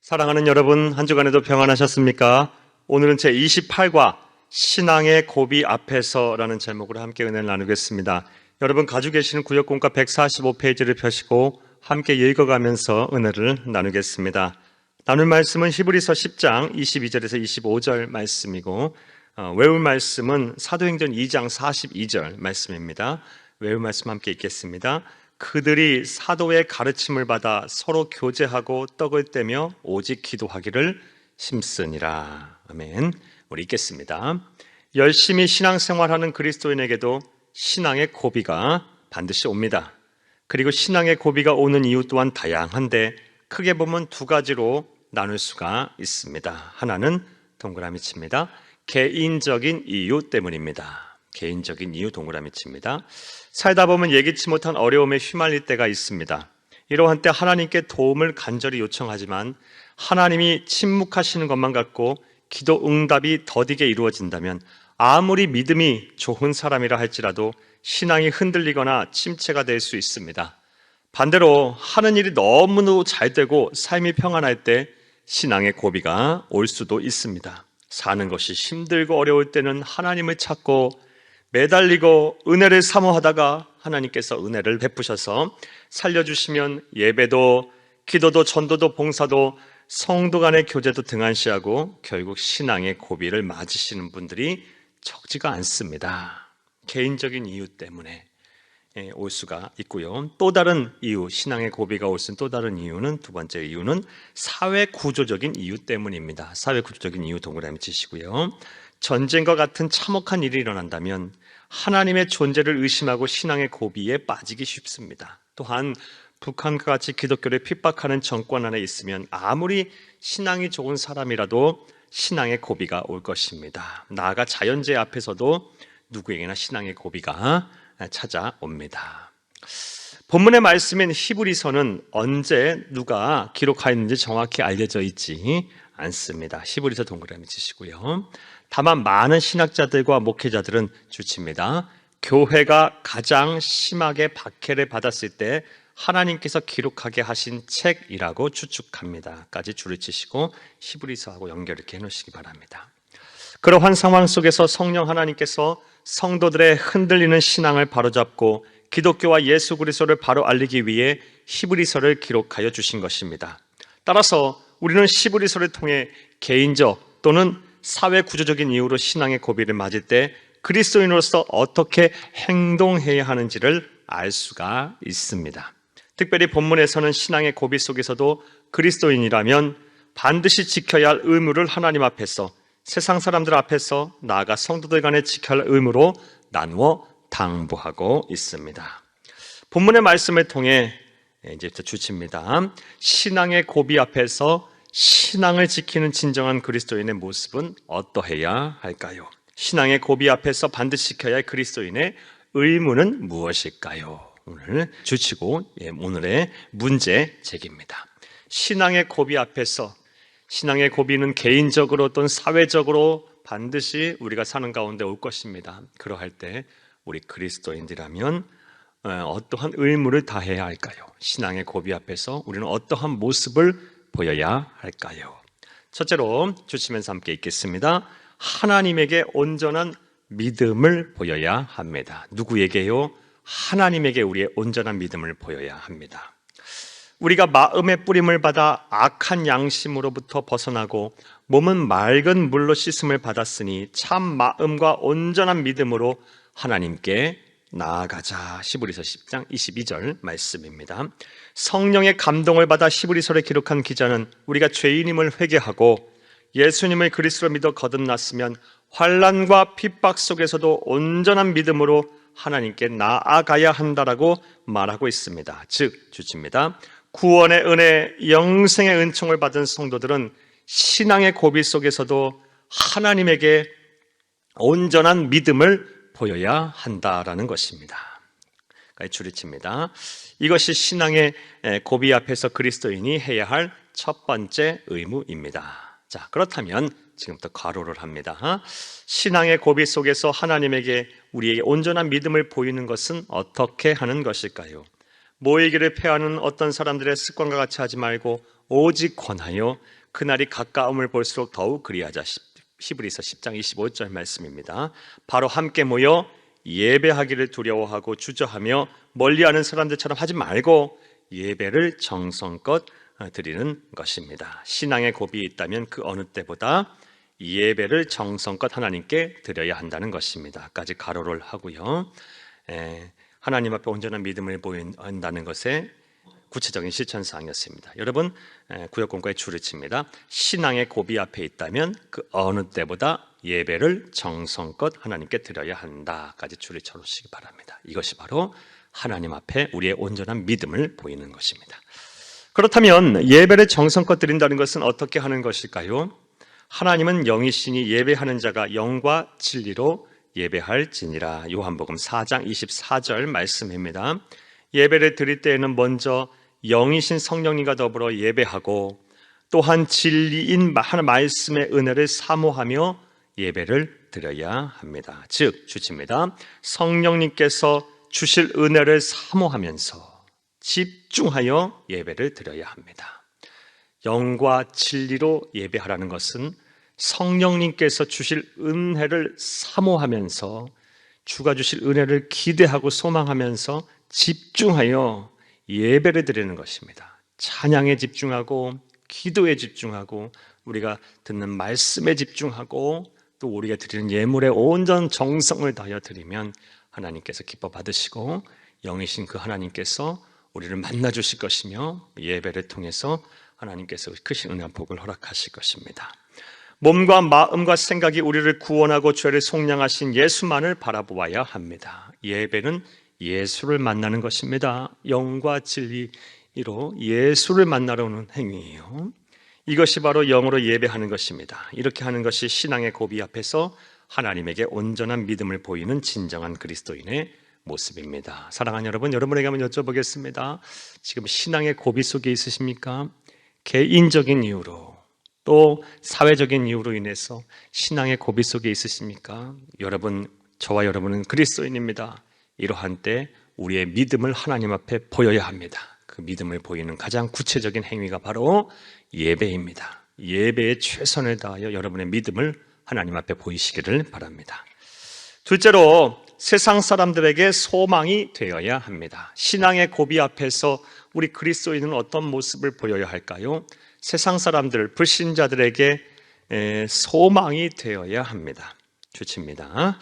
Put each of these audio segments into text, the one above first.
사랑하는 여러분, 한 주간에도 평안하셨습니까? 오늘은 제28과 신앙의 고비 앞에서라는 제목으로 함께 은혜를 나누겠습니다. 여러분 가지고 계시는 구역공과 145페이지를 펴시고 함께 읽어가면서 은혜를 나누겠습니다. 나눌 말씀은 히브리서 10장 22절에서 25절 말씀이고 외울 말씀은 사도행전 2장 42절 말씀입니다. 외울 말씀 함께 읽겠습니다. 그들이 사도의 가르침을 받아 서로 교제하고 떡을 떼며 오직 기도하기를 힘쓰니라. 아멘. 우리 읽겠습니다. 열심히 신앙생활하는 그리스도인에게도 신앙의 고비가 반드시 옵니다. 그리고 신앙의 고비가 오는 이유 또한 다양한데 크게 보면 두 가지로 나눌 수가 있습니다. 하나는 동그라미 칩니다. 개인적인 이유 때문입니다. 개인적인 이유 동그라미 칩니다. 살다 보면 예기치 못한 어려움에 휘말릴 때가 있습니다. 이러한 때 하나님께 도움을 간절히 요청하지만 하나님이 침묵하시는 것만 같고 기도 응답이 더디게 이루어진다면 아무리 믿음이 좋은 사람이라 할지라도 신앙이 흔들리거나 침체가 될 수 있습니다. 반대로 하는 일이 너무너무 잘 되고 삶이 평안할 때 신앙의 고비가 올 수도 있습니다. 사는 것이 힘들고 어려울 때는 하나님을 찾고 매달리고 은혜를 사모하다가 하나님께서 은혜를 베푸셔서 살려주시면 예배도 기도도 전도도 봉사도 성도 간의 교제도 등한시하고 결국 신앙의 고비를 맞으시는 분들이 적지가 않습니다. 개인적인 이유 때문에 올 수가 있고요. 또 다른 이유, 신앙의 고비가 올 수 있는 또 다른 이유는, 두 번째 이유는 사회 구조적인 이유 때문입니다. 사회 구조적인 이유 동그라미 치시고요. 전쟁과 같은 참혹한 일이 일어난다면 하나님의 존재를 의심하고 신앙의 고비에 빠지기 쉽습니다. 또한 북한과 같이 기독교를 핍박하는 정권 안에 있으면 아무리 신앙이 좋은 사람이라도 신앙의 고비가 올 것입니다. 나아가 자연재해 앞에서도 누구에게나 신앙의 고비가 찾아옵니다. 본문의 말씀인 히브리서는 언제 누가 기록하였는지 정확히 알려져 있지 않습니다. 히브리서 동그라미 치시고요. 다만 많은 신학자들과 목회자들은 주칩니다. 교회가 가장 심하게 박해를 받았을 때 하나님께서 기록하게 하신 책이라고 추측합니다. 까지 줄을 치시고 히브리서하고 연결 이렇게 해놓으시기 바랍니다. 그러한 상황 속에서 성령 하나님께서 성도들의 흔들리는 신앙을 바로잡고 기독교와 예수 그리스도를 바로 알리기 위해 히브리서를 기록하여 주신 것입니다. 따라서 우리는 히브리서를 통해 개인적 또는 사회 구조적인 이유로 신앙의 고비를 맞을 때 그리스도인으로서 어떻게 행동해야 하는지를 알 수가 있습니다. 특별히 본문에서는 신앙의 고비 속에서도 그리스도인이라면 반드시 지켜야 할 의무를 하나님 앞에서, 세상 사람들 앞에서, 나아가 성도들 간에 지켜야 할 의무로 나누어 당부하고 있습니다. 본문의 말씀을 통해 이제부터 주칩니다. 신앙의 고비 앞에서 신앙을 지키는 진정한 그리스도인의 모습은 어떠해야 할까요? 신앙의 고비 앞에서 반드시 지켜야 할 그리스도인의 의무는 무엇일까요? 오늘 주치고 오늘의 문제 제기입니다. 신앙의 고비 앞에서, 신앙의 고비는 개인적으로 또는 사회적으로 반드시 우리가 사는 가운데 올 것입니다. 그러할 때 우리 그리스도인들이라면 어떠한 의무를 다해야 할까요? 신앙의 고비 앞에서 우리는 어떠한 모습을 보여야 할까요? 첫째로 주치면서 함께 읽겠습니다. 하나님에게 온전한 믿음을 보여야 합니다. 누구에게요? 하나님에게 우리의 온전한 믿음을 보여야 합니다. 우리가 마음의 뿌림을 받아 악한 양심으로부터 벗어나고 몸은 맑은 물로 씻음을 받았으니 참 마음과 온전한 믿음으로 하나님께 나아가자. 히브리서 10장 22절 말씀입니다. 성령의 감동을 받아 히브리서를 기록한 기자는 우리가 죄인임을 회개하고 예수님을 그리스도로 믿어 거듭났으면 환난과 핍박 속에서도 온전한 믿음으로 하나님께 나아가야 한다라고 말하고 있습니다. 즉 주치입니다. 구원의 은혜, 영생의 은총을 받은 성도들은 신앙의 고비 속에서도 하나님에게 온전한 믿음을 보여야 한다라는 것입니다. 줄이 칩니다. 이것이 신앙의 고비 앞에서 그리스도인이 해야 할 첫 번째 의무입니다. 자, 그렇다면 지금부터 괄호를 합니다. 신앙의 고비 속에서 하나님에게 우리에게 온전한 믿음을 보이는 것은 어떻게 하는 것일까요? 모이기를 패하는 어떤 사람들의 습관과 같이 하지 말고 오직 권하여 그날이 가까움을 볼수록 더욱 그리하자. 히브리서 10장 25절 말씀입니다. 바로 함께 모여 예배하기를 두려워하고 주저하며 멀리하는 사람들처럼 하지 말고 예배를 정성껏 드리는 것입니다. 신앙의 고비 있다면 그 어느 때보다 예배를 정성껏 하나님께 드려야 한다는 것입니다. 까지 가로를 하고요. 하나님 앞에 온전한 믿음을 보인다는 것에 구체적인 실천사항이었습니다. 여러분, 구역공과의 줄을 칩니다. 신앙의 고비 앞에 있다면 그 어느 때보다 예배를 정성껏 하나님께 드려야 한다까지 줄을 쳐놓으시기 바랍니다. 이것이 바로 하나님 앞에 우리의 온전한 믿음을 보이는 것입니다. 그렇다면 예배를 정성껏 드린다는 것은 어떻게 하는 것일까요? 하나님은 영이시니 예배하는 자가 영과 진리로 예배할지니라. 요한복음 4장 24절 말씀입니다. 예배를 드릴 때에는 먼저 영이신 성령님과 더불어 예배하고 또한 진리인 하나님의 말씀의 은혜를 사모하며 예배를 드려야 합니다. 즉 주칩니다. 성령님께서 주실 은혜를 사모하면서 집중하여 예배를 드려야 합니다. 영과 진리로 예배하라는 것은 성령님께서 주실 은혜를 사모하면서 주가 주실 은혜를 기대하고 소망하면서 집중하여 예배를 드리는 것입니다. 찬양에 집중하고 기도에 집중하고 우리가 듣는 말씀에 집중하고 또 우리가 드리는 예물에 온전 정성을 다하여 드리면 하나님께서 기뻐 받으시고 영이신 그 하나님께서 우리를 만나 주실 것이며 예배를 통해서 하나님께서 크신 은혜와 복을 허락하실 것입니다. 몸과 마음과 생각이 우리를 구원하고 죄를 속량하신 예수만을 바라보아야 합니다. 예배는 예수를 만나는 것입니다. 영과 진리로 예수를 만나러 오는 행위예요. 이것이 바로 영으로 예배하는 것입니다. 이렇게 하는 것이 신앙의 고비 앞에서 하나님에게 온전한 믿음을 보이는 진정한 그리스도인의 모습입니다. 사랑하는 여러분, 여러분에게 한번 여쭤보겠습니다. 지금 신앙의 고비 속에 있으십니까? 개인적인 이유로 또 사회적인 이유로 인해서 신앙의 고비 속에 있으십니까? 여러분, 저와 여러분은 그리스도인입니다. 이러한 때 우리의 믿음을 하나님 앞에 보여야 합니다. 그 믿음을 보이는 가장 구체적인 행위가 바로 예배입니다. 예배에 최선을 다하여 여러분의 믿음을 하나님 앞에 보이시기를 바랍니다. 둘째로 세상 사람들에게 소망이 되어야 합니다. 신앙의 고비 앞에서 우리 그리스도인은 어떤 모습을 보여야 할까요? 세상 사람들, 불신자들에게 소망이 되어야 합니다. 주칩니다.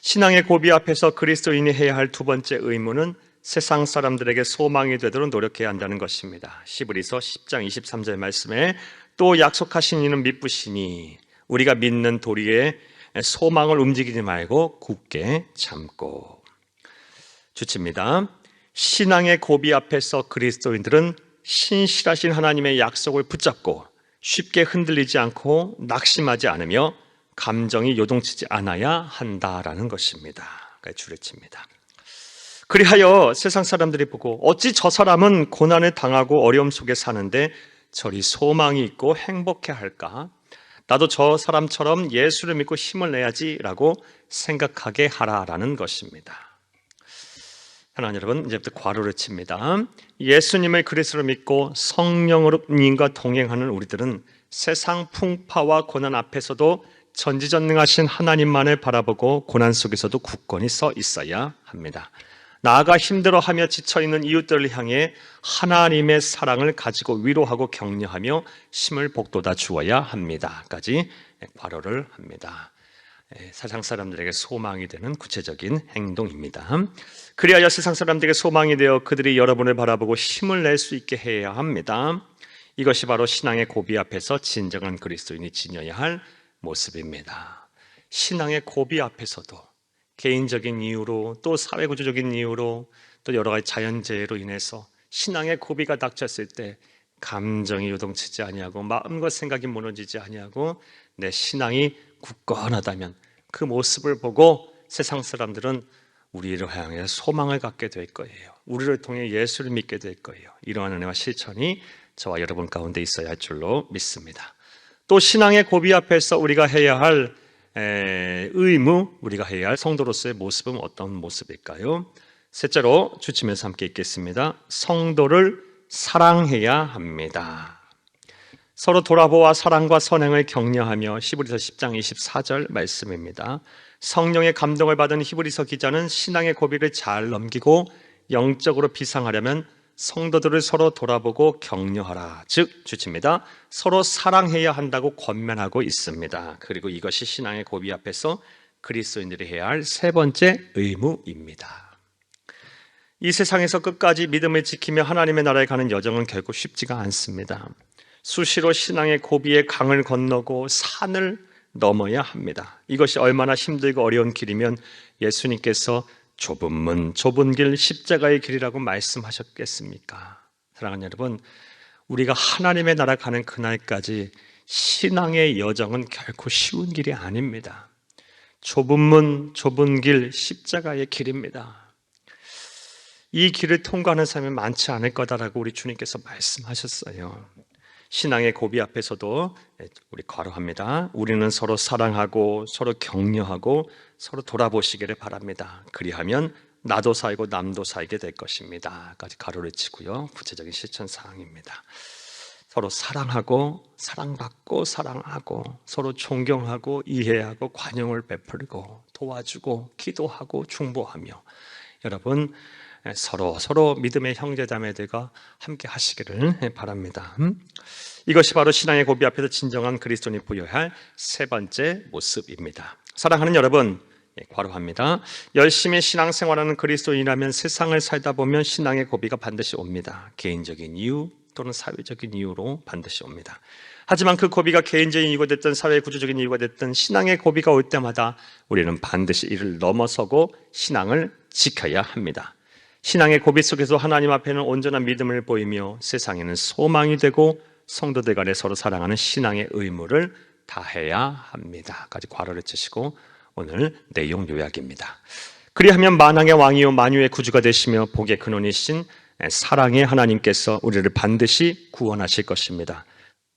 신앙의 고비 앞에서 그리스도인이 해야 할 두 번째 의무는 세상 사람들에게 소망이 되도록 노력해야 한다는 것입니다. 히브리서 10장 23절 말씀에 또 약속하신 이는 미쁘시니 우리가 믿는 도리에 소망을 움직이지 말고 굳게 참고. 주칩니다. 신앙의 고비 앞에서 그리스도인들은 신실하신 하나님의 약속을 붙잡고 쉽게 흔들리지 않고 낙심하지 않으며 감정이 요동치지 않아야 한다라는 것입니다. 줄을 칩니다. 그리하여 세상 사람들이 보고 어찌 저 사람은 고난을 당하고 어려움 속에 사는데 저리 소망이 있고 행복해 할까? 나도 저 사람처럼 예수를 믿고 힘을 내야지라고 생각하게 하라라는 것입니다. 하나님 여러분, 이제부터 괄호를 칩니다. 예수님을 그리스도로 믿고 성령님과 동행하는 우리들은 세상 풍파와 고난 앞에서도 전지전능하신 하나님만을 바라보고 고난 속에서도 굳건히 서 있어야 합니다. 나아가 힘들어하며 지쳐있는 이웃들을 향해 하나님의 사랑을 가지고 위로하고 격려하며 힘을 복돋아 주어야 합니다. 까지 괄호를 합니다. 세상 사람들에게 소망이 되는 구체적인 행동입니다. 그리하여 세상 사람들에게 소망이 되어 그들이 여러분을 바라보고 힘을 낼 수 있게 해야 합니다. 이것이 바로 신앙의 고비 앞에서 진정한 그리스도인이 지녀야 할 모습입니다. 신앙의 고비 앞에서도 개인적인 이유로 또 사회구조적인 이유로 또 여러 가지 자연재해로 인해서 신앙의 고비가 닥쳤을 때 감정이 요동치지 아니하고 마음과 생각이 무너지지 아니하고 내 신앙이 굳건하다면 그 모습을 보고 세상 사람들은 우리를 향해 소망을 갖게 될 거예요. 우리를 통해 예수를 믿게 될 거예요. 이러한 은혜와 실천이 저와 여러분 가운데 있어야 할 줄로 믿습니다. 또 신앙의 고비 앞에서 우리가 해야 할 의무, 우리가 해야 할 성도로서의 모습은 어떤 모습일까요? 셋째로 주치면서 함께 읽겠습니다. 성도를 사랑해야 합니다. 서로 돌아보아 사랑과 선행을 격려하며 히브리서 10장 24절 말씀입니다. 성령의 감동을 받은 히브리서 기자는 신앙의 고비를 잘 넘기고 영적으로 비상하려면 성도들을 서로 돌아보고 격려하라. 즉 주치입니다. 서로 사랑해야 한다고 권면하고 있습니다. 그리고 이것이 신앙의 고비 앞에서 그리스도인들이 해야 할 세 번째 의무입니다. 이 세상에서 끝까지 믿음을 지키며 하나님의 나라에 가는 여정은 결코 쉽지가 않습니다. 수시로 신앙의 고비의 강을 건너고 산을 넘어야 합니다. 이것이 얼마나 힘들고 어려운 길이면 예수님께서 좁은 문, 좁은 길, 십자가의 길이라고 말씀하셨겠습니까? 사랑하는 여러분, 우리가 하나님의 나라 가는 그날까지 신앙의 여정은 결코 쉬운 길이 아닙니다. 좁은 문, 좁은 길, 십자가의 길입니다. 이 길을 통과하는 사람이 많지 않을 거다라고 우리 주님께서 말씀하셨어요. 신앙의 고비 앞에서도 우리 괄호합니다. 우리는 서로 사랑하고 서로 격려하고 서로 돌아보시기를 바랍니다. 그리하면 나도 살고 남도 살게 될 것입니다. 까지 가로를 치고요. 구체적인 실천 사항입니다. 서로 사랑하고 사랑받고 사랑하고 서로 존경하고 이해하고 관용을 베풀고 도와주고 기도하고 중보하며 여러분 서로 믿음의 형제자매들과 함께 하시기를 바랍니다. 이것이 바로 신앙의 고비 앞에서 진정한 그리스도인이 부여해야 할 세 번째 모습입니다. 사랑하는 여러분, 괄호합니다. 열심히 신앙생활하는 그리스도인이라면 세상을 살다 보면 신앙의 고비가 반드시 옵니다. 개인적인 이유 또는 사회적인 이유로 반드시 옵니다. 하지만 그 고비가 개인적인 이유가 됐든 사회 구조적인 이유가 됐든 신앙의 고비가 올 때마다 우리는 반드시 이를 넘어서고 신앙을 지켜야 합니다. 신앙의 고비 속에서 하나님 앞에는 온전한 믿음을 보이며 세상에는 소망이 되고 성도들 간에 서로 사랑하는 신앙의 의무를 다해야 합니다. 까지 괄호를 치시고 오늘 내용 요약입니다. 그리하면 만왕의 왕이요 만유의 구주가 되시며 복의 근원이신 사랑의 하나님께서 우리를 반드시 구원하실 것입니다.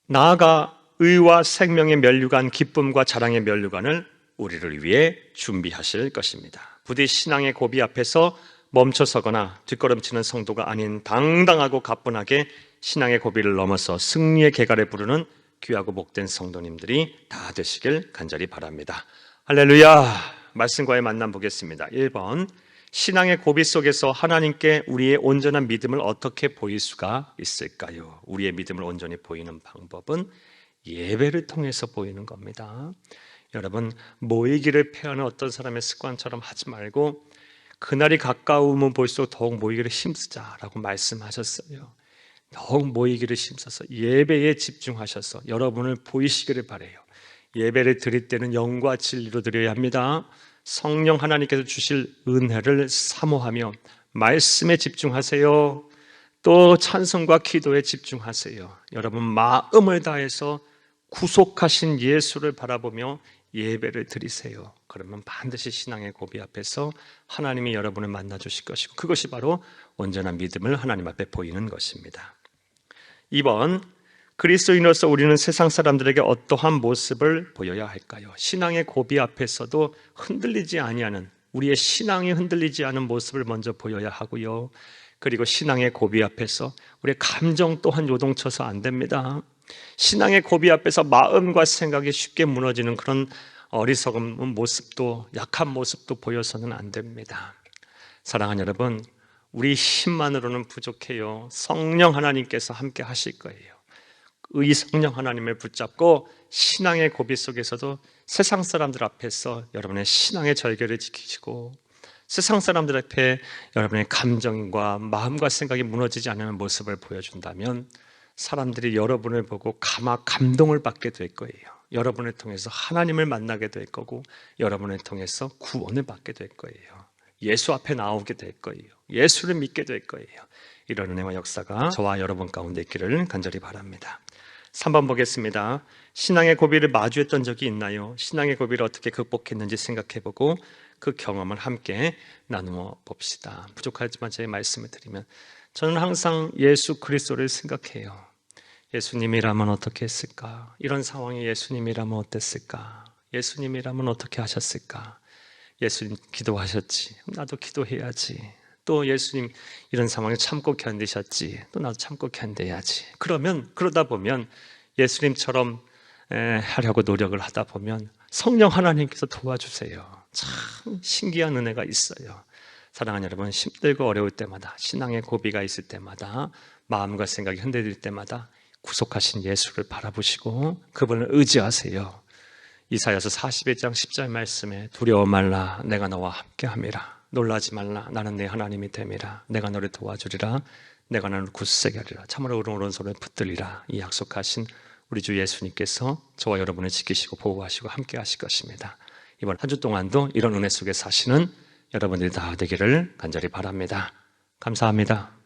나아가 의와 생명의 면류관, 기쁨과 자랑의 면류관을 우리를 위해 준비하실 것입니다. 부디 신앙의 고비 앞에서 멈춰서거나 뒷걸음치는 성도가 아닌 당당하고 가뿐하게 신앙의 고비를 넘어서 승리의 계가를 부르는 귀하고 복된 성도님들이 다 되시길 간절히 바랍니다. 할렐루야. 말씀과의 만남 보겠습니다. 1번, 신앙의 고비 속에서 하나님께 우리의 온전한 믿음을 어떻게 보일 수가 있을까요? 우리의 믿음을 온전히 보이는 방법은 예배를 통해서 보이는 겁니다. 여러분, 모이기를 패하는 어떤 사람의 습관처럼 하지 말고 그날이 가까우면 볼수록 더욱 모이기를 힘쓰자라고 말씀하셨어요. 더욱 모이기를 힘써서 예배에 집중하셔서 여러분을 보이시기를 바라요. 예배를 드릴 때는 영과 진리로 드려야 합니다. 성령 하나님께서 주실 은혜를 사모하며 말씀에 집중하세요. 또 찬송과 기도에 집중하세요. 여러분 마음을 다해서 구속하신 예수를 바라보며 예배를 드리세요. 그러면 반드시 신앙의 고비 앞에서 하나님이 여러분을 만나 주실 것이고 그것이 바로 온전한 믿음을 하나님 앞에 보이는 것입니다. 2번, 그리스도인으로서 우리는 세상 사람들에게 어떠한 모습을 보여야 할까요? 신앙의 고비 앞에서도 흔들리지 아니하는, 우리의 신앙이 흔들리지 않은 모습을 먼저 보여야 하고요. 그리고 신앙의 고비 앞에서 우리의 감정 또한 요동쳐서 안 됩니다. 신앙의 고비 앞에서 마음과 생각이 쉽게 무너지는 그런 어리석은 모습도, 약한 모습도 보여서는 안 됩니다. 사랑하는 여러분, 우리 힘만으로는 부족해요. 성령 하나님께서 함께 하실 거예요. 이 성령 하나님을 붙잡고 신앙의 고비 속에서도 세상 사람들 앞에서 여러분의 신앙의 절개를 지키시고 세상 사람들 앞에 여러분의 감정과 마음과 생각이 무너지지 않는 모습을 보여준다면 사람들이 여러분을 보고 감동을 받게 될 거예요. 여러분을 통해서 하나님을 만나게 될 거고 여러분을 통해서 구원을 받게 될 거예요. 예수 앞에 나오게 될 거예요. 예수를 믿게 될 거예요. 이런 은혜와 역사가 저와 여러분 가운데 있기를 간절히 바랍니다. 3번 보겠습니다. 신앙의 고비를 마주했던 적이 있나요? 신앙의 고비를 어떻게 극복했는지 생각해보고 그 경험을 함께 나누어 봅시다. 부족하지만 제 말씀을 드리면 저는 항상 예수 그리스도를 생각해요. 예수님이라면 어떻게 했을까? 이런 상황에 예수님이라면 어땠을까? 예수님이라면 어떻게 하셨을까? 예수님 기도하셨지. 나도 기도해야지. 또 예수님 이런 상황을 참고 견디셨지. 또 나도 참고 견뎌야지. 그러다 보면 예수님처럼 하려고 노력을 하다 보면 성령 하나님께서 도와주세요. 참 신기한 은혜가 있어요. 사랑하는 여러분, 힘들고 어려울 때마다, 신앙의 고비가 있을 때마다, 마음과 생각이 흔들릴 때마다 구속하신 예수를 바라보시고 그분을 의지하세요. 이사야서 41장 10절 말씀에 두려워 말라 내가 너와 함께함이라. 놀라지 말라 나는 네 하나님이 됨이라. 내가 너를 도와주리라. 내가 너를 굳세게 하리라. 참으로 오른손을 붙들리라. 이 약속하신 우리 주 예수님께서 저와 여러분을 지키시고 보호하시고 함께 하실 것입니다. 이번 한 주 동안도 이런 은혜 속에 사시는 여러분들이 다 되기를 간절히 바랍니다. 감사합니다.